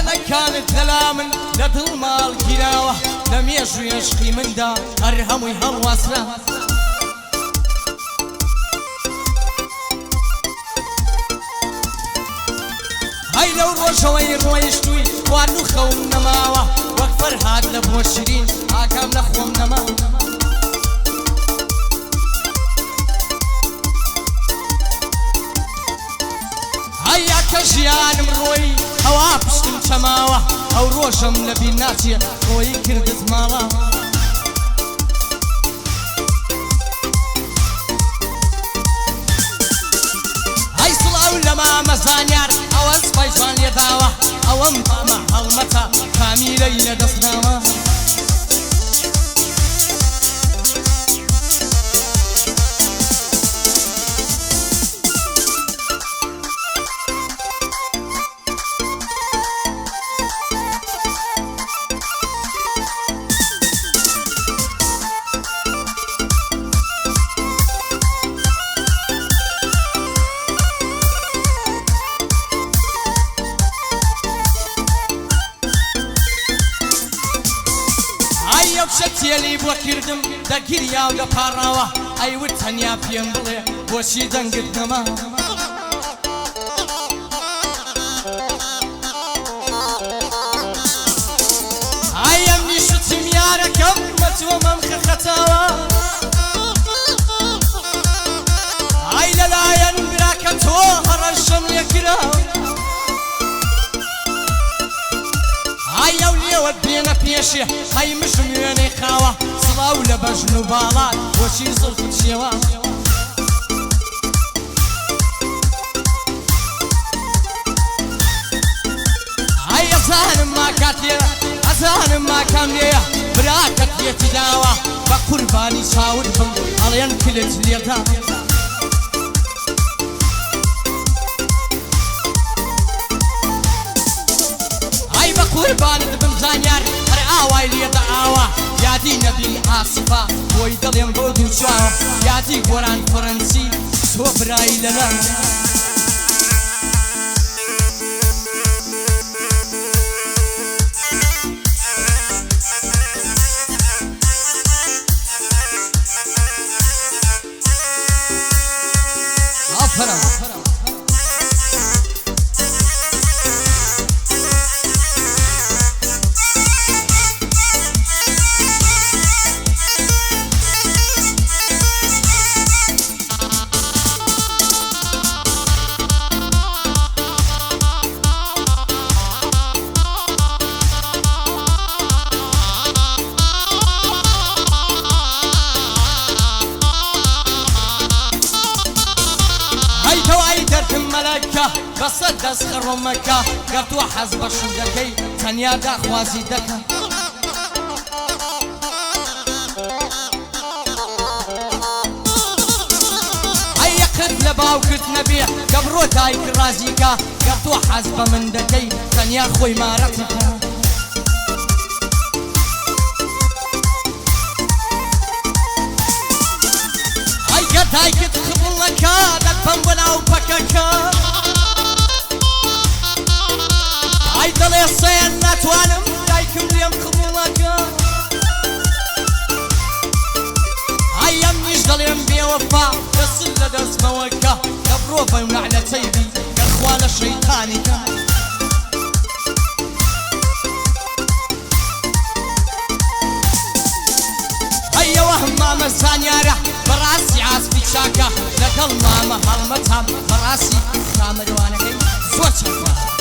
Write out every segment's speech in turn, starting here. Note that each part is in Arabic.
نەکانت لەلا من لە دڵ ماڵ گیراوە لە مێژووی عشقی مندا هەر هەمووی هەڵواسرا هەی لەو ڕۆژەوەی ڕۆیشتووی خوارد و خەوم نەماوە وەک فەرهاد لە بۆ شیرین ئاکام لە خۆم نەماوە هەیە کە ژیانم ڕۆی ئەوا پشتم چەماوە ئەو ڕۆژەم لە بیر ناچێ ڕۆیی کردت ماڵا هەی سڵاو لە مامەزانیار ئەوە سپایشان لێداوە ئەوەم مامە هەڵمەتە کامیلەی لەدەستناوە شتێلی بۆ کردم دەگیریا و دەپاڕاوە ئەیوت تەنیا پێم بڵێ بۆچی دەنگت نەما ئەم نیشتم یارەکەم بەتۆمەم خەخەتاوە ئای لەلایەن براکە تۆ هەڕەشەم لێکراوە ئای ئەو لێوەت بێنە پێشێ ئەی مشم وێنەی خاوە سڵاو لە بەژن و باڵات بۆچی زڵفت شێوە ئای ئەزانم ماکات لێرە ئەزانم ماکام لێیە براکەت لێتی داوە بە قوربانی چاوت بم ئەڵێن کلت لێدا قوربانت بم زانیار هەر ئاوای لێدە ئاوە یادی نەبی ئاسفا بۆی دڵێم بۆ دوو چاوە یادی گۆران فەڕەنسی تۆ برایی لەلای بەسە دەست خڕۆمەکە گەرتووە حەز بە شودەکەی تەنیا داخوازی دەکە ئەیەقت لە باوکت نەبێ کە بڕۆ دایک ڕازیکە گەرتووە حەز بە من دەکەی تەنیا خۆی مارەتەکە ئەیگە دایکت خبڵەکە دەکپەم بە ناو پەکەکە ئای دەڵێ سێن ناتوانم دایکم لێم قبوڵەکە ئای ئەم نیش دەڵێم بێوەفا دەسم لە دەستمەوەکە کە بڕۆ بەم لەعنەتەی بی گەرخوا لە شەیتانیکە ئەیەوە مامە زانیارە بەڕاستی ئاسپی چاکە لەگەڵ مامە هەڵمەتام بەڕاستی کامەروانەکەی زۆر چاکە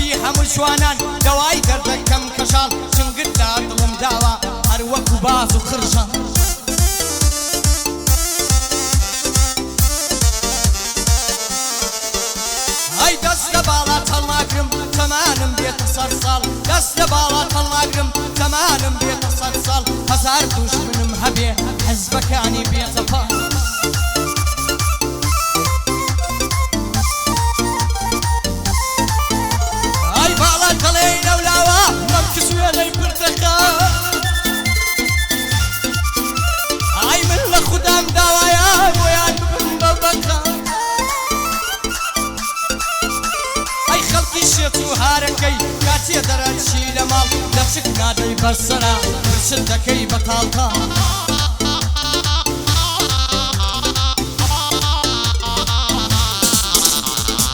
بی هەموو جوانان دەوای دەردەکەم کەشاڵ چنگت لا دڵم داوە هەر وەکو باز و خرژان ئەی دەست لە باڵا هەڵناگرم تەمانم بێتە سەد ساڵ دەست لە باڵا هەڵناگرم تەمانم بێتە سەد ساڵ هەزار دوژمنم هەبێ حەزبەکانی بێتە پاس ئەی باڵا دڵێی لەولاوە مەمکس وێنەی پرتەکە ئەی من لە خودام داوایە بۆیان ببم بە بەکە شێت و هارەکەی کاتێ دەرەچی لە ماڵ لە چک نادەی بەسەرا پرست دەکەی بە تاڵتە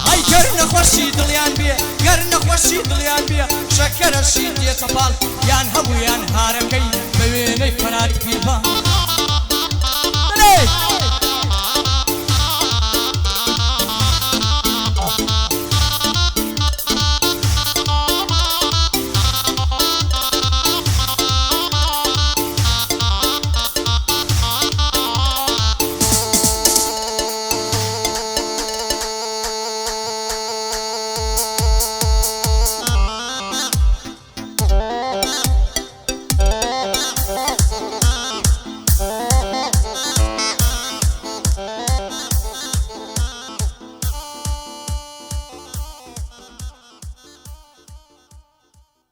ئەی گەر نەخۆشی دڵیان بێ گەر نەخۆشی دڵیان بێ شەکەرەشی دێتە پاڵ یان هەموویان هارەکەی بە وێنەی فەرات پیربان